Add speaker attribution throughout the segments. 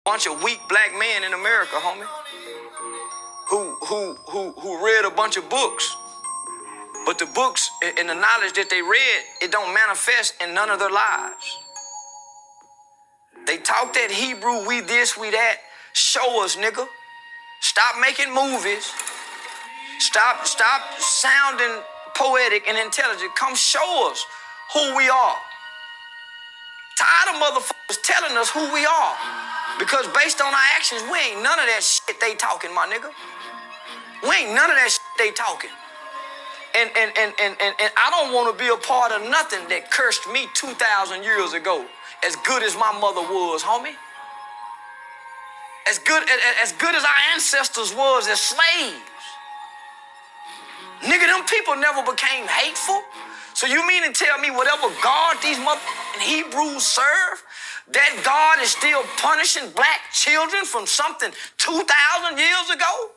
Speaker 1: Bunch of weak black men in America, homie, who read a bunch of books, but the books and the knowledge that they read, it don't manifest in none of their lives. They talk that Hebrew, we this, we that. Show us, nigga. Stop making movies. Stop sounding poetic and intelligent. Come show us who we are. Tired of motherfuckers telling us who we are. Because based on our actions, we ain't none of that shit they talking, my nigga. We ain't none of that shit they talking. And I don't want to be a part of nothing that cursed me 2,000 years ago. As good as my mother was, homie. As good as our ancestors was as slaves. Nigga, them people never became hateful. So you mean to tell me whatever God these motherfucking Hebrews serve, that God is still punishing black children from something 2,000 years ago?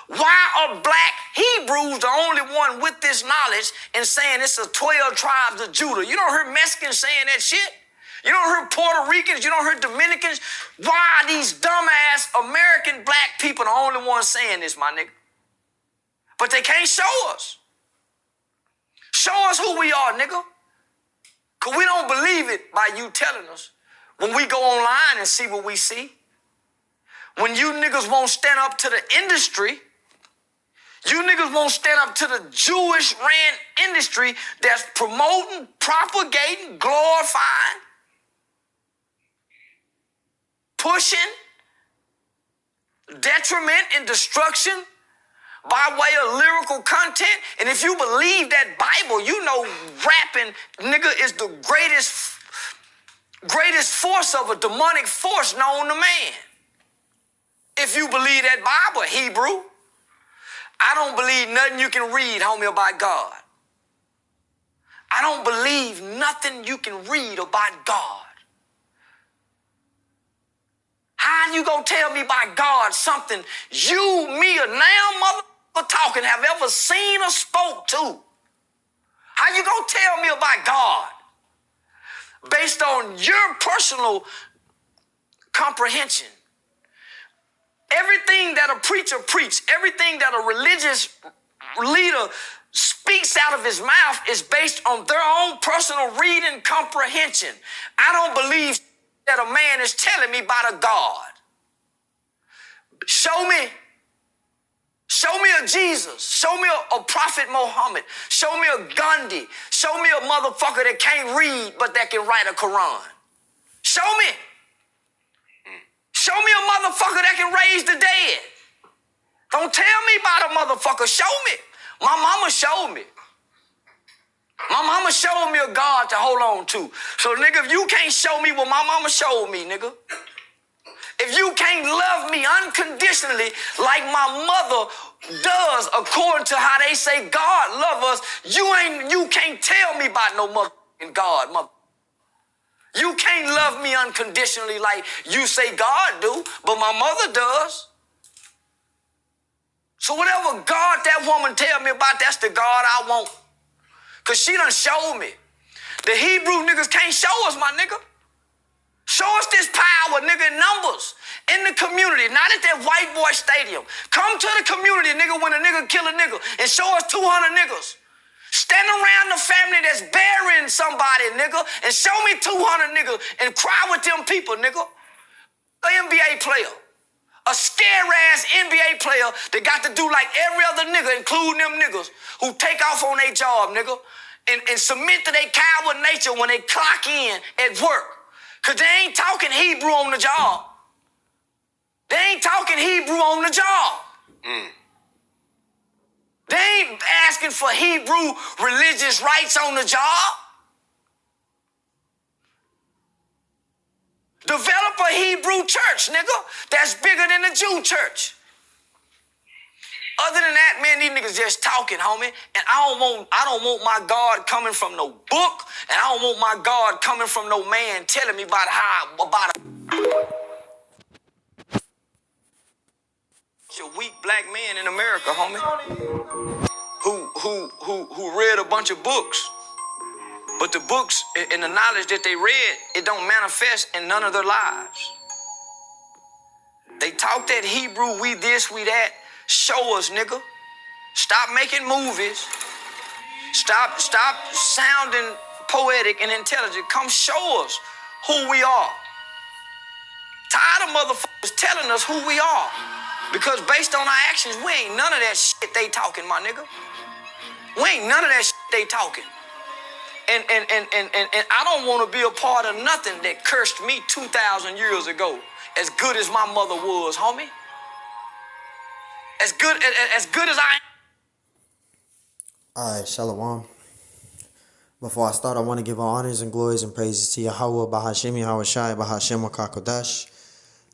Speaker 1: Why are black Hebrews the only one with this knowledge and saying it's the 12 tribes of Judah? You don't hear Mexicans saying that shit? You don't hear Puerto Ricans? You don't hear Dominicans? Why are these dumbass American black people the only ones saying this, my nigga? But they can't show us. Show us who we are, nigga. Because we don't believe it by you telling us. When we go online and see what we see. When you niggas won't stand up to the industry. You niggas won't stand up to the Jewish-ran industry that's promoting, propagating, glorifying, pushing detriment and destruction by way of lyrical content. And if you believe that Bible, you know rapping, nigga, is the greatest force of a demonic force known to man. If you believe that Bible, Hebrew, I don't believe nothing you can read, homie, about God. I don't believe nothing you can read about God. How you gonna tell me about God something you, me, or now motherfucker talking have ever seen or spoke to? How you gonna tell me about God based on your personal comprehension? Everything that a preacher preaches, everything that a religious leader speaks out of his mouth is based on their own personal reading comprehension. I don't believe that a man is telling me about a God. Show me a Jesus. Show me a Prophet Muhammad. Show me a Gandhi. Show me a motherfucker that can't read but that can write a Quran. Show me. Show me a motherfucker that can raise the dead. Don't tell me about a motherfucker. Show me. My mama showed me. My mama showed me a God to hold on to. So, nigga, if you can't show me what my mama showed me, nigga, if you can't love me unconditionally like my mother does according to how they say God love us, you can't tell me about no motherfucking God, mother. You can't love me unconditionally like you say God do, but my mother does. So whatever God that woman tell me about, that's the God I want. Because she done showed me. The Hebrew niggas can't show us, my nigga. Show us this power, nigga, in numbers. In the community, not at that white boy stadium. Come to the community, nigga, when a nigga kill a nigga, and show us 200 niggas. Stand around the family that's burying somebody, nigga, and show me 200 niggas and cry with them people, nigga. An NBA player. A scare-ass NBA player that got to do like every other nigga, including them niggas, who take off on their job, nigga, and submit to their coward nature when they clock in at work. Because they ain't talking Hebrew on the job. They ain't talking Hebrew on the job. They ain't asking for Hebrew religious rights on the job. Develop a Hebrew church, nigga, that's bigger than the Jew church. Other than that, man, these niggas just talking, homie. And I don't want my God coming from no book, and I don't want my God coming from no man telling me about a weak black man in America, homie, who read a bunch of books. But the books and the knowledge that they read, it don't manifest in none of their lives. Talk that Hebrew, we this, we that. Show us, nigga. Stop making movies. Stop sounding poetic and intelligent. Come show us who we are. Tired of motherfuckers telling us who we are. Because based on our actions, we ain't none of that shit they talking, my nigga. We ain't none of that shit they talking. And I don't want to be a part of nothing that cursed me 2,000 years ago. As good as my mother was, homie. As good as I am.
Speaker 2: All right, Shalom. Before I start, I want to give all honors and glories and praises to Yahweh, Bahashim, Yahweh Shai, Bahashim, Wakakodash.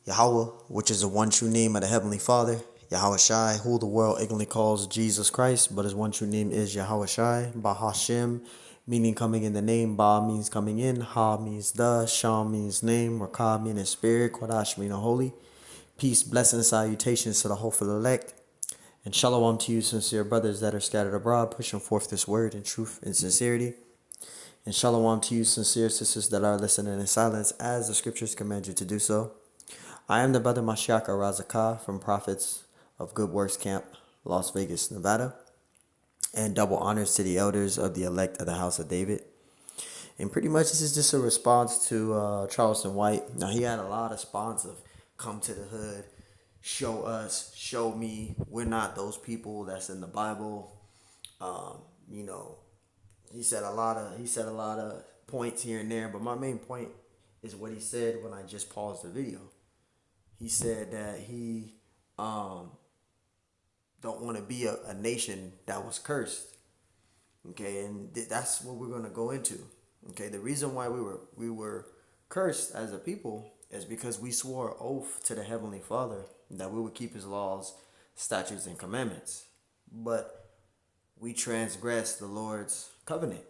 Speaker 2: Yahweh, which is the one true name of the Heavenly Father. Yahweh Shai, who the world ignorantly calls Jesus Christ, but his one true name is Yahweh Shai. Bahashim, meaning coming in the name. Ba means coming in. Ha means the. Sham means name. Rakah meaning spirit. Kodash meaning holy. Peace, blessings, salutations to the hopeful elect. And shalom to you, sincere brothers that are scattered abroad, pushing forth this word in truth and sincerity. And shalom to you, sincere sisters that are listening in silence, as the scriptures command you to do so. I am the brother Mashiach Razakah from Prophets of Good Works Camp, Las Vegas, Nevada. And double honors to the elders of the elect of the house of David. And pretty much this is just a response to Charleston White. Now, he had a lot of spawns of come to the hood, show us, show me. We're not those people that's in the Bible. He said a lot of points here and there, but my main point is what he said when I just paused the video. He said that he don't want to be a nation that was cursed. Okay, and that's what we're going to go into. Okay, the reason why we were cursed as a people is because we swore an oath to the Heavenly Father that we would keep his laws, statutes, and commandments. But we transgressed the Lord's covenant.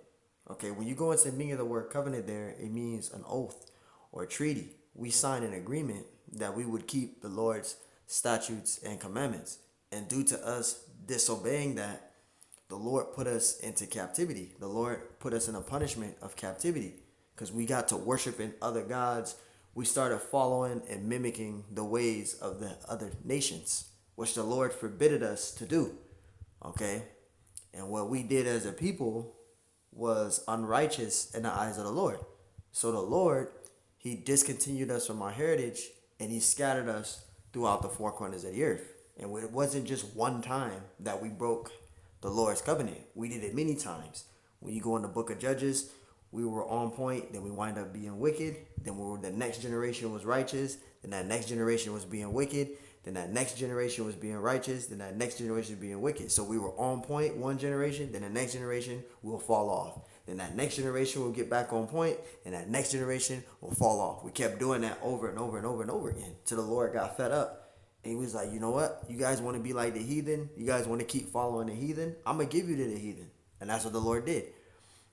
Speaker 2: Okay, when you go into the meaning of the word covenant there, it means an oath or a treaty. We signed an agreement that we would keep the Lord's statutes and commandments. And due to us disobeying that, the Lord put us into captivity. The Lord put us in a punishment of captivity because we got to worshiping other gods. We started following and mimicking the ways of the other nations, which the Lord forbidded us to do. Okay? And what we did as a people was unrighteous in the eyes of the Lord. So the Lord, he discontinued us from our heritage and he scattered us throughout the four corners of the earth. And it wasn't just one time that we broke the Lord's covenant. We did it many times. When you go in the book of Judges, we were on point, then we wind up being wicked. Then the next generation was righteous. Then that next generation was being wicked. Then that next generation was being righteous. Then that next generation was being wicked. So we were on point one generation. Then the next generation will fall off. Then that next generation will get back on point. And that next generation will fall off. We kept doing that over and over and over and over again till the Lord got fed up. And he was like, you know what? You guys want to be like the heathen? You guys want to keep following the heathen? I'm going to give you to the heathen. And that's what the Lord did.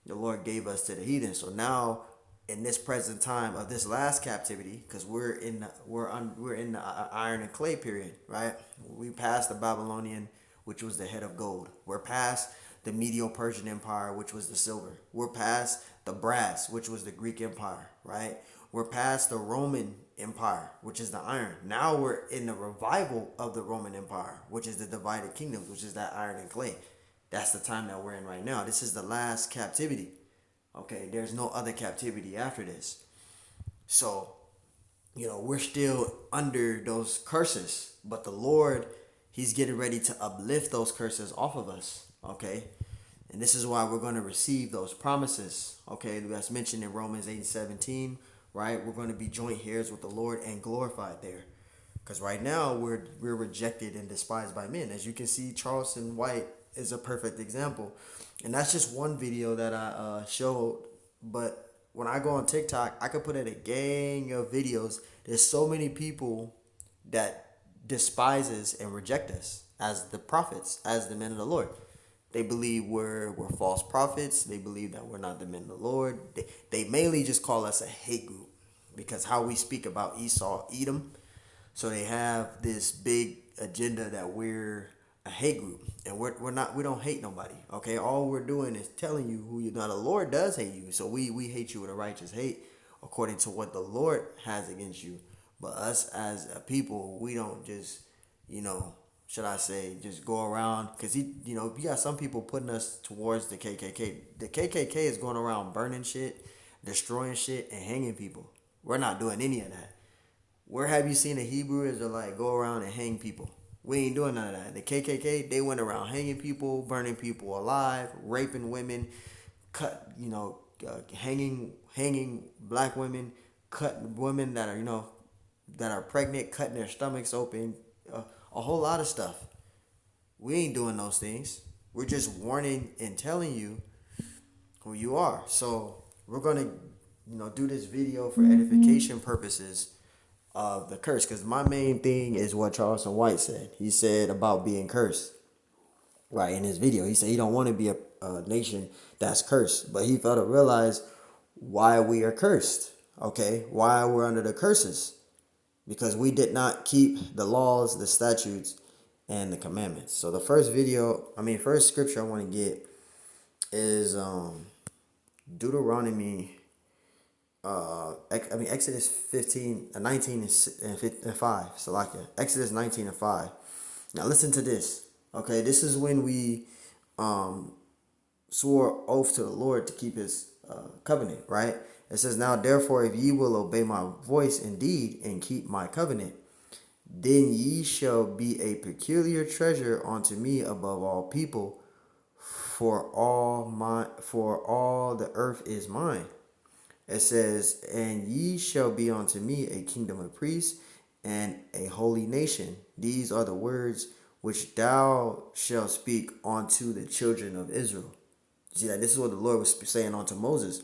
Speaker 2: The Lord gave us to the heathen. So now, in this present time of this last captivity, because we're in the iron and clay period, right? We passed the Babylonian, which was the head of gold. We're past the Medo-Persian Empire, which was the silver. We're past the brass, which was the Greek Empire, right? We're past the Roman Empire, which is the iron. Now we're in the revival of the Roman Empire, which is the divided kingdoms, which is that iron and clay. That's the time that we're in right now. This is the last captivity. Okay, there's no other captivity after this. So, we're still under those curses, but the Lord, he's getting ready to uplift those curses off of us. Okay, and this is why we're going to receive those promises. Okay, that's mentioned in Romans 8:17. Right, we're going to be joint heirs with the Lord and glorified there, because right now we're rejected and despised by men. As you can see, Charleston White is a perfect example, and that's just one video that I showed. But when I go on TikTok, I could put in a gang of videos. There's so many people that despises and reject us as the prophets, as the men of the Lord. They believe we're false prophets. They believe that we're not the men of the Lord. They mainly just call us a hate group because how we speak about Esau, Edom. So they have this big agenda that we're a hate group, and we're not. We don't hate nobody. Okay, all we're doing is telling you who you. Now the Lord does hate you, so we hate you with a righteous hate according to what the Lord has against you. But us as a people, we don't just, you know, should I say, just go around, because you know, you got some people putting us towards the KKK. The KKK is going around burning shit, destroying shit, and hanging people. We're not doing any of that. Where have you seen a Hebrew Israelite go around and hang people? We ain't doing none of that. The KKK, they went around hanging people, burning people alive, raping women, hanging black women, cutting women that are, that are pregnant, cutting their stomachs open, a whole lot of stuff. We ain't doing those things. We're just warning and telling you who you are. So we're gonna, do this video for edification purposes of the curse, because my main thing is what Charleston White said. He said about being cursed, right, in his video. He said he don't want to be a nation that's cursed, but he failed to realize why we are cursed. Okay, why we're under the curses, because we did not keep the laws, the statutes, and the commandments. So the first scripture I want to get is Deuteronomy. Exodus 19 and 5. Salakia. Exodus 19 and 5. Now listen to this. Okay, this is when we swore oath to the Lord to keep his covenant, right? It says, "Now therefore, if ye will obey my voice indeed and keep my covenant, then ye shall be a peculiar treasure unto me above all people, for all the earth is mine." It says, "And ye shall be unto me a kingdom of priests and a holy nation. These are the words which thou shalt speak unto the children of Israel." You see that this is what the Lord was saying unto Moses,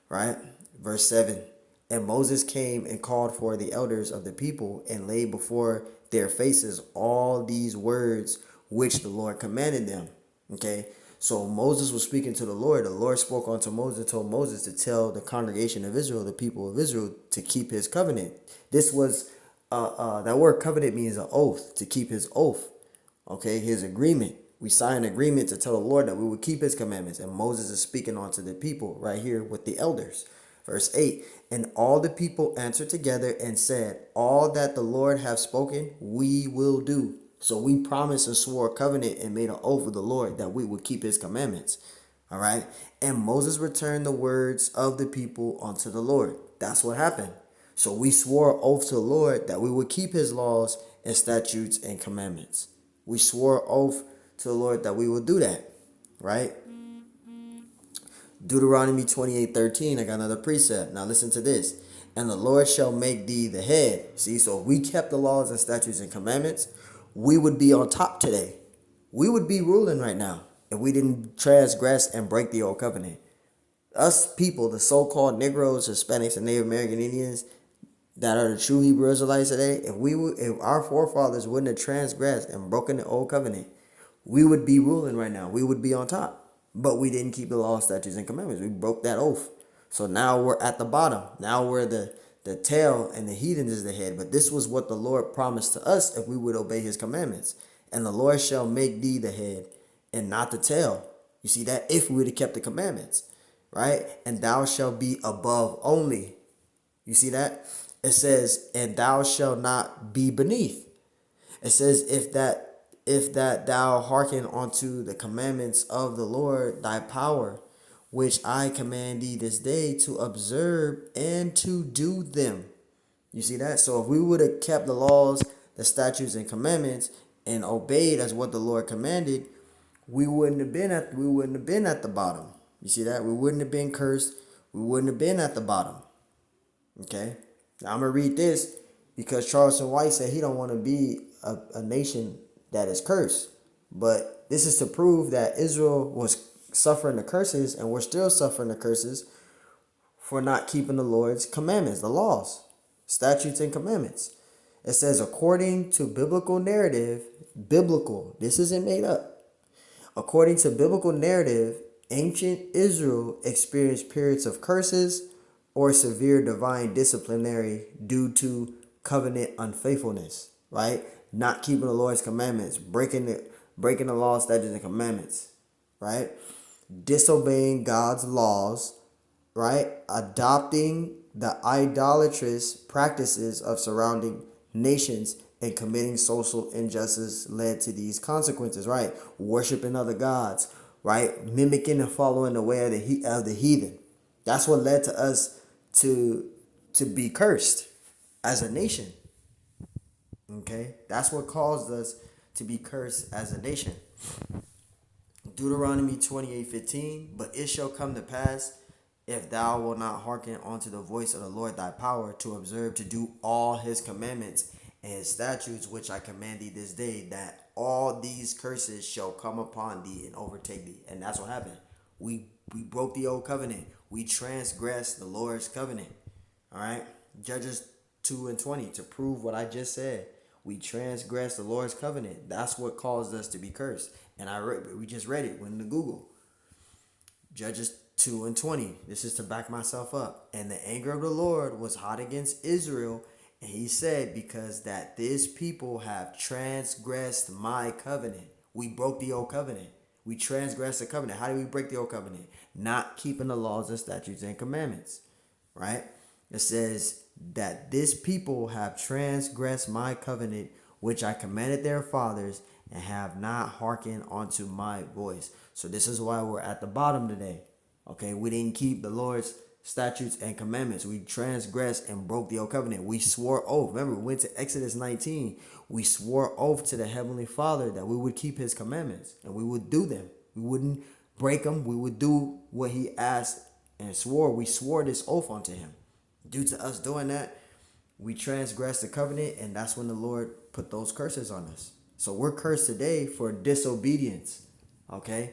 Speaker 2: right? Verse 7. "And Moses came and called for the elders of the people and laid before their faces all these words which the Lord commanded them." Okay. So Moses was speaking to the Lord. The Lord spoke unto Moses, told Moses to tell the congregation of Israel, the people of Israel, to keep his covenant. This was, that word covenant means an oath, to keep his oath. Okay, his agreement. We signed an agreement to tell the Lord that we would keep his commandments. And Moses is speaking unto the people right here with the elders. Verse 8, "And all the people answered together and said, All that the Lord hath spoken, we will do." So we promised and swore a covenant and made an oath with the Lord that we would keep his commandments. All right. "And Moses returned the words of the people unto the Lord." That's what happened. So we swore an oath to the Lord that we would keep his laws and statutes and commandments. We swore an oath to the Lord that we would do that. Right. Deuteronomy 28:13. I got another precept. Now listen to this. "And the Lord shall make thee the head." See, so if we kept the laws and statutes and commandments, we would be on top today. We would be ruling right now if we didn't transgress and break the old covenant. Us people, the so-called Negroes, Hispanics, and Native American Indians that are the true Hebrew Israelites today, if our forefathers wouldn't have transgressed and broken the old covenant, we would be ruling right now. We would be on top. But we didn't keep the law, statutes, and commandments. We broke that oath. So now we're at the bottom. Now we're the tail, and the heathen is the head. But this was what the Lord promised to us if we would obey his commandments. "And the Lord shall make thee the head and not the tail." You see that? If we would have kept the commandments, right? "And thou shalt be above only." You see that? It says, "And thou shalt not be beneath." It says, if that thou hearken unto the commandments of the Lord thy power, which I command thee this day to observe and to do them." You see that? So if we would have kept the laws, the statutes, and commandments and obeyed as what the Lord commanded, we wouldn't have been at the bottom. You see that? We wouldn't have been cursed. We wouldn't have been at the bottom. Okay? Now I'm gonna read this because Charleston White said he don't want to be a nation that is cursed. But this is to prove that Israel was suffering the curses, and we're still suffering the curses for not keeping the Lord's commandments, the laws, statutes, and commandments. It says, according to biblical narrative, this isn't made up. According to biblical narrative, ancient Israel experienced periods of curses or severe divine disciplinary due to covenant unfaithfulness, right? Not keeping the Lord's commandments, breaking the law, statutes, and commandments, right? Disobeying God's laws, right? Adopting the idolatrous practices of surrounding nations and committing social injustice led to these consequences, right? Worshiping other gods, right? Mimicking and following the way of the heathen. That's what led to us to be cursed as a nation. Okay? That's what caused us to be cursed as a nation. Deuteronomy 28:15. But it shall come to pass, if thou wilt not hearken unto the voice of the Lord thy power, to observe to do all his commandments and his statutes which I command thee this day, that all these curses shall come upon thee and overtake thee. And that's what happened. We broke the old covenant. We transgressed the Lord's covenant. All right? Judges 2:20, to prove what I just said. We transgressed the Lord's covenant. That's what caused us to be cursed. And we just read it, went into Google. Judges 2:20. This is to back myself up. And the anger of the Lord was hot against Israel. And he said, because that this people have transgressed my covenant. We broke the old covenant. We transgressed the covenant. How do we break the old covenant? Not keeping the laws and statutes and commandments. Right? It says that this people have transgressed my covenant, which I commanded their fathers, and have not hearkened unto my voice. So this is why we're at the bottom today. Okay, we didn't keep the Lord's statutes and commandments. We transgressed and broke the old covenant. We swore oath. Remember, we went to Exodus 19. We swore oath to the Heavenly Father that we would keep his commandments and we would do them. We wouldn't break them. We would do what he asked and swore. We swore this oath unto him. Due to us doing that, we transgressed the covenant, and that's when the Lord put those curses on us. So we're cursed today for disobedience. Okay?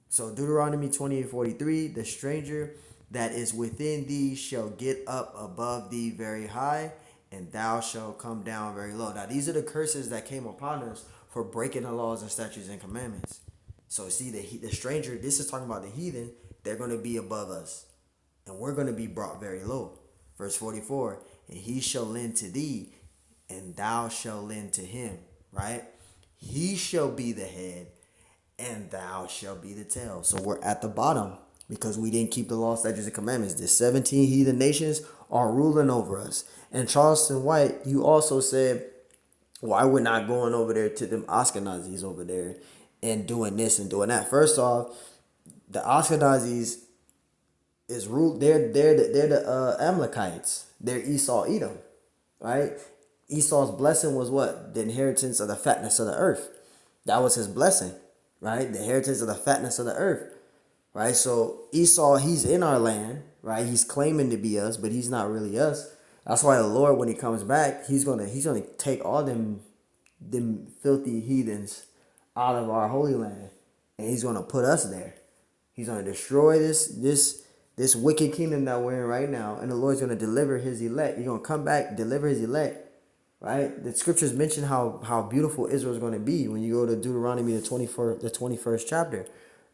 Speaker 2: So Deuteronomy 28:43, the stranger that is within thee shall get up above thee very high, and thou shalt come down very low. Now these are the curses that came upon us for breaking the laws and statutes and commandments. So see, the stranger, this is talking about the heathen, they're going to be above us. And we're going to be brought very low. Verse 44, and he shall lend to thee, and thou shalt lend to him. Right? He shall be the head, and thou shalt be the tail. So we're at the bottom because we didn't keep the law, statutes, and commandments. The 17 heathen nations are ruling over us. And Charleston White, you also said, why we're not going over there to them Ashkenazis over there and doing this and doing that. First off, the Ashkenazis is ruled. They're the Amalekites. They're Esau, Edom, right? Esau's blessing was what? The inheritance of the fatness of the earth. That was his blessing, right? The inheritance of the fatness of the earth, right? So Esau, he's in our land, right? He's claiming to be us, but he's not really us. That's why the Lord, when he comes back, he's gonna take all them filthy heathens out of our holy land, and he's gonna put us there. He's gonna destroy this wicked kingdom that we're in right now, and the Lord's going to deliver his elect. He's going to come back, deliver his elect, right? The scriptures mention how beautiful Israel is going to be when you go to Deuteronomy, the 21st chapter,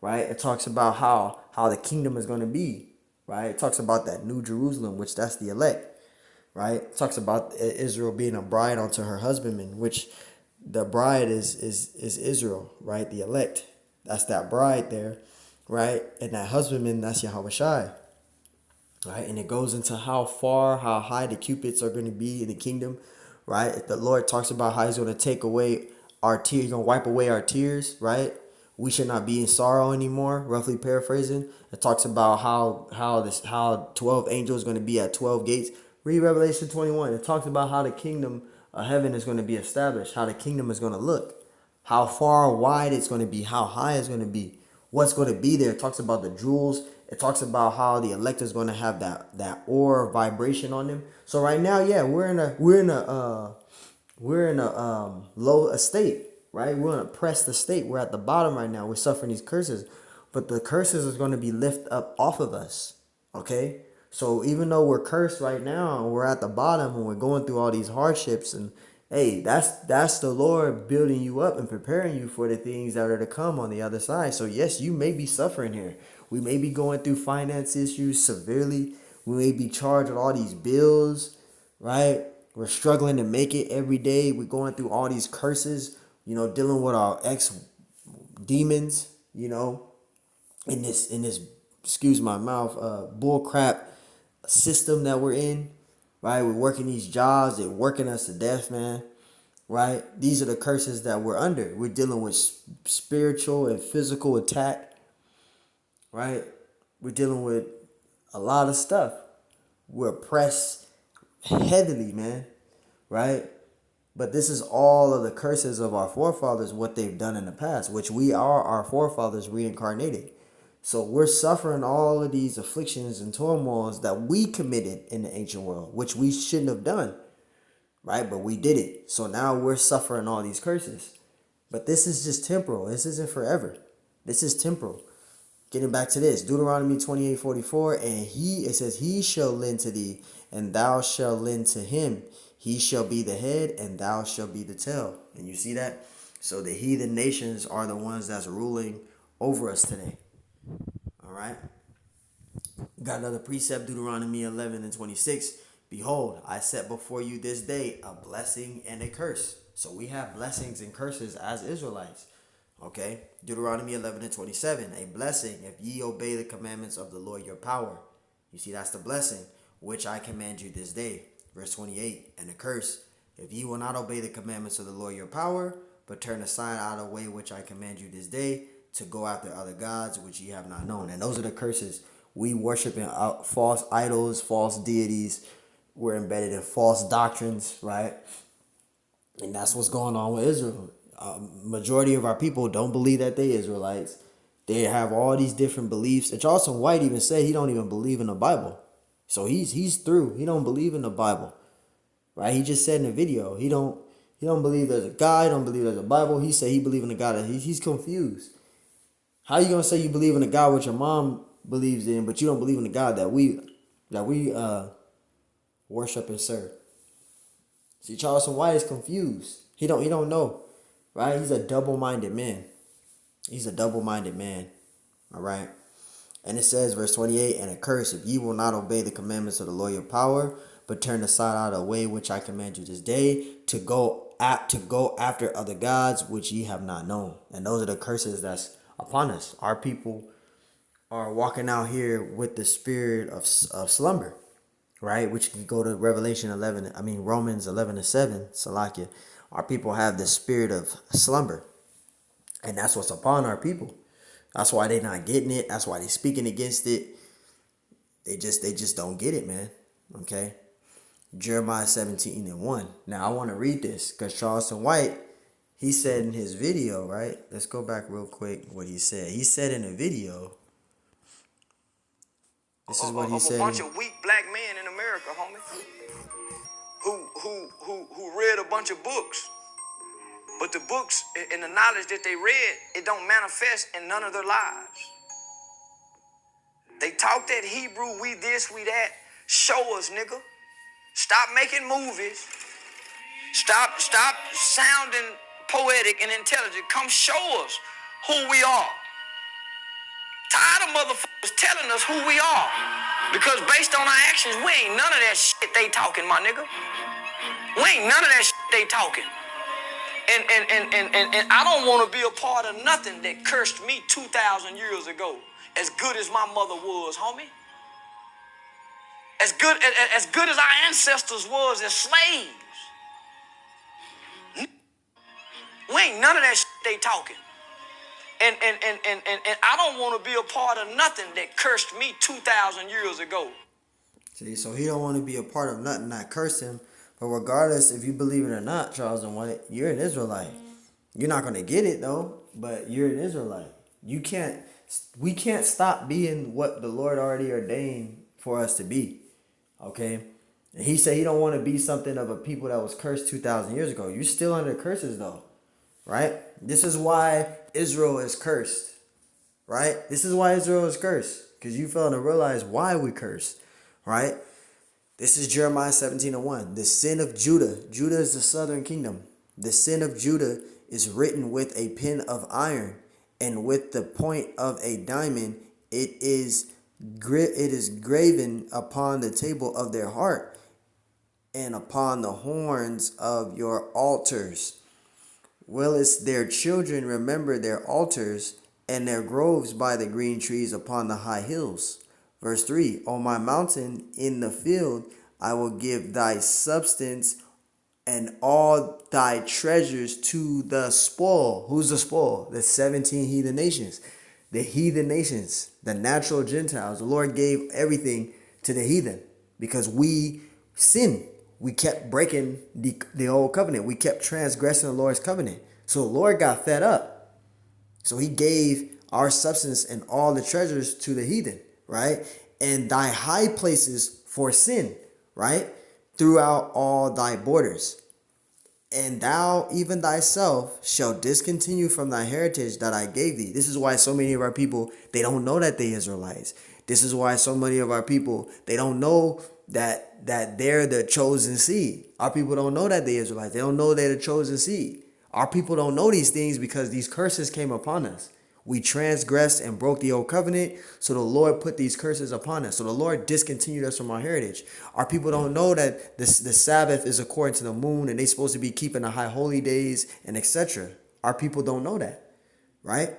Speaker 2: right? It talks about how the kingdom is going to be, right? It talks about that new Jerusalem, which that's the elect, right? It talks about Israel being a bride unto her husbandman, which the bride is Israel, right? The elect, that's that bride there. Right? And that husbandman, that's Yahweh Shai. Right? And it goes into how high the cupids are going to be in the kingdom. Right? The Lord talks about how he's going to take away our tears. He's going to wipe away our tears. Right? We should not be in sorrow anymore. Roughly paraphrasing. It talks about how 12 angels are going to be at 12 gates. Read Revelation 21. It talks about how the kingdom of heaven is going to be established. How the kingdom is going to look. How far wide it's going to be. How high it's going to be. What's going to be there. It talks about the jewels. It talks about how the elect is going to have that aura vibration on them. So right now, yeah, we're in a low estate, right? We're in a oppressed estate. We're at the bottom right now. We're suffering these curses, but the curses is going to be lifted up off of us. Okay, so even though we're cursed right now and we're at the bottom and we're going through all these hardships, and hey, that's the Lord building you up and preparing you for the things that are to come on the other side. So yes, you may be suffering here. We may be going through finance issues severely. We may be charged with all these bills, right? We're struggling to make it every day. We're going through all these curses, dealing with our ex demons, in this excuse my mouth, bull crap system that we're in, right? We're working these jobs, they're working us to death, man, right? These are the curses that we're under. We're dealing with spiritual and physical attack, right? We're dealing with a lot of stuff. We're oppressed heavily, man, right? But this is all of the curses of our forefathers, what they've done in the past, which we are our forefathers reincarnated. So we're suffering all of these afflictions and turmoils that we committed in the ancient world, which we shouldn't have done, right? But we did it. So now we're suffering all these curses. But this is just temporal. This isn't forever. This is temporal. Getting back to this, Deuteronomy 28:44, and it says, he shall lend to thee, and thou shalt lend to him. He shall be the head, and thou shalt be the tail. And you see that? So the heathen nations are the ones that's ruling over us today. All right. Got another precept, Deuteronomy 11:26. Behold, I set before you this day a blessing and a curse. So we have blessings and curses as Israelites. Okay. Deuteronomy 11:27. A blessing if ye obey the commandments of the Lord your power. You see, that's the blessing which I command you this day. Verse 28. And a curse if ye will not obey the commandments of the Lord your power, but turn aside out of the way which I command you this day, to go after other gods which ye have not known. And those are the curses. We worship in false idols, false deities. We're embedded in false doctrines, right? And that's what's going on with Israel. Majority of our people don't believe that they Israelites. They have all these different beliefs. And Charleston White even said he don't even believe in the Bible. So he's through. He don't believe in the Bible, right? He just said in the video he don't believe there's a God. He don't believe there's a Bible. He said he believe in a God. He's confused. How you gonna say you believe in a God what your mom believes in, but you don't believe in the God that we worship and serve? See, Charleston White is confused. He don't know, right? He's a double-minded man. He's a double-minded man. All right. And it says, verse 28, and a curse if ye will not obey the commandments of the Lord your power, but turn aside out of the way which I command you this day, to go after other gods which ye have not known. And those are the curses that's upon us. Our people are walking out here with the spirit of slumber, right? Which can go to Romans 11:7, Salakia. Our people have the spirit of slumber. And that's what's upon our people. That's why they're not getting it. That's why they're speaking against it. They just don't get it, man. Okay. Jeremiah 17:1. Now I want to read this because Charleston White, he said in his video, right? Let's go back real quick what he said. He said in a video, this is what he said.
Speaker 1: A bunch of weak black men in America, homie, who read a bunch of books. But the books and the knowledge that they read, it don't manifest in none of their lives. They talk that Hebrew, we this, we that. Show us, nigga. Stop making movies. Stop sounding poetic and intelligent. Come show us who we are. Tired of motherfuckers telling us who we are. Because based on our actions, we ain't none of that shit they talking, my nigga. We ain't none of that shit they talking. And I don't want to be a part of nothing that cursed me 2,000 years ago. As good as my mother was, homie. As good as our ancestors was as slaves. We ain't none of that shit they talking. And I don't want to be a part of nothing that cursed me 2,000 years ago.
Speaker 2: See, so he don't want to be a part of nothing that cursed him. But regardless if you believe it or not, Charles and White, you're an Israelite. You're not going to get it, though, but you're an Israelite. We can't stop being what the Lord already ordained for us to be, okay? And he said he don't want to be something of a people that was cursed 2,000 years ago. You're still under curses, though, right? This is why Israel is cursed, right? This is why Israel is cursed, because you fail to realize why we curse, right? This is Jeremiah 17:1. The sin of Judah. Judah is the southern kingdom. The sin of Judah is written with a pen of iron, and with the point of a diamond it is graven upon the table of their heart and upon the horns of your altars. Whilst their children remember their altars and their groves by the green trees upon the high hills. Verse 3, on my mountain in the field I will give thy substance and all thy treasures to the spoil. Who's the spoil? The 17 heathen nations. The heathen nations, the natural Gentiles. The Lord gave everything to the heathen because we sinned. We kept breaking the old covenant. We kept transgressing the Lord's covenant. So the Lord got fed up. So he gave our substance and all the treasures to the heathen, right? And thy high places for sin, right? Throughout all thy borders. And thou even thyself shall discontinue from thy heritage that I gave thee. This is why so many of our people, they don't know that they Israelites. This is why so many of our people, they don't know that they're the chosen seed. Our people don't know that they Israelites. They don't know they're the chosen seed. Our people don't know these things because these curses came upon us. We transgressed and broke the old covenant, so the Lord put these curses upon us. So the Lord discontinued us from our heritage. Our people don't know that the Sabbath is according to the moon, and they're supposed to be keeping the high holy days and etc. Our people don't know that, right?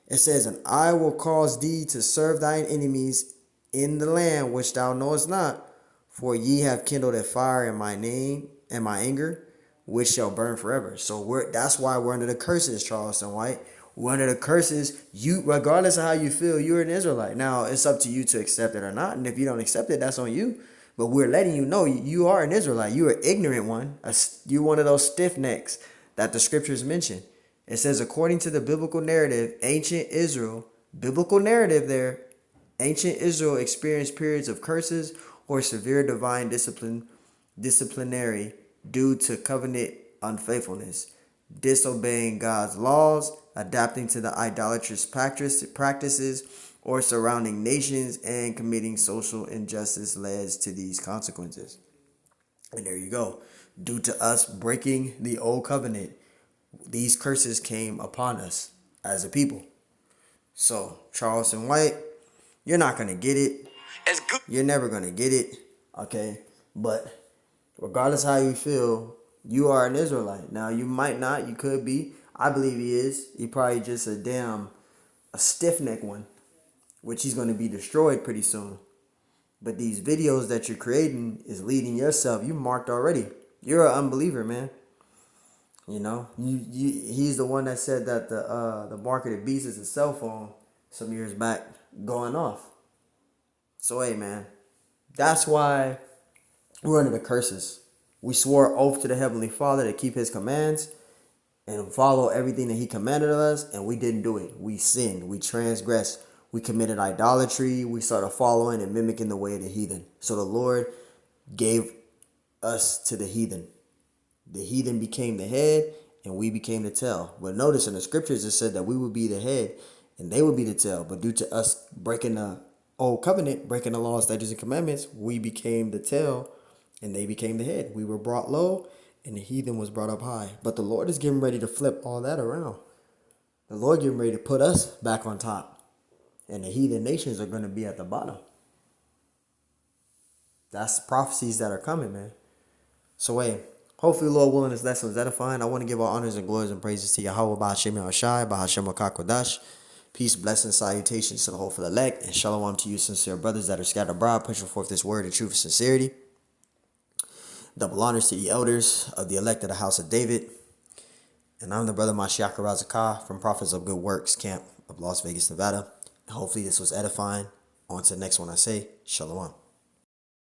Speaker 2: It says, and I will cause thee to serve thine enemies in the land which thou knowest not, for ye have kindled a fire in my name and my anger, which shall burn forever. So that's why we're under the curses, Charleston White. One of the curses, you, regardless of how you feel, you're an Israelite. Now, it's up to you to accept it or not. And if you don't accept it, that's on you. But we're letting you know you are an Israelite. You're an ignorant one. You're one of those stiff necks that the scriptures mention. It says, according to the biblical narrative, ancient Israel, biblical narrative there, ancient Israel experienced periods of curses or severe divine disciplinary due to covenant unfaithfulness, disobeying God's laws, adapting to the idolatrous practices, or surrounding nations, and committing social injustice led to these consequences. And there you go. Due to us breaking the old covenant, these curses came upon us as a people. So, Charleston White, you're not going to get it.
Speaker 1: As good.
Speaker 2: You're never going to get it, okay? But regardless of how you feel, you are an Israelite. Now, you might not. You could be. I believe he is. He probably just a stiff-necked one, which he's going to be destroyed pretty soon. But these videos that you're creating is leading yourself. You marked already. You're an unbeliever, man. You know, he's the one that said that the mark of the beast is a cell phone some years back going off. So, hey, man, that's why we're under the curses. We swore oath to the Heavenly Father to keep his commands and follow everything that he commanded of us, and we didn't do it. We sinned. We transgressed. We committed idolatry. We started following and mimicking the way of the heathen. So the Lord gave us to the heathen. The heathen became the head, and we became the tail. But notice in the scriptures it said that we would be the head, and they would be the tail. But due to us breaking the old covenant, breaking the laws, statutes, and commandments, we became the tail, and they became the head. We were brought low, and the heathen was brought up high. But the Lord is getting ready to flip all that around. The Lord getting ready to put us back on top, and the heathen nations are going to be at the bottom. That's prophecies that are coming, man. So, hey, hopefully, Lord willing, this lesson was edifying. I want to give all honors and glories and praises to Yahweh, Ba'ashem Yahushai, Ba'ashem Wakakwadash. Peace, blessings, salutations to the whole for the elect, and shalom to you, sincere brothers that are scattered abroad, pushing forth this word in truth and sincerity. Double honors to the elders of the elect of the house of David. And I'm the brother Mashiach Razakah from Prophets of Good Works camp of Las Vegas, Nevada. And hopefully this was edifying. On to the next one I say, shalom.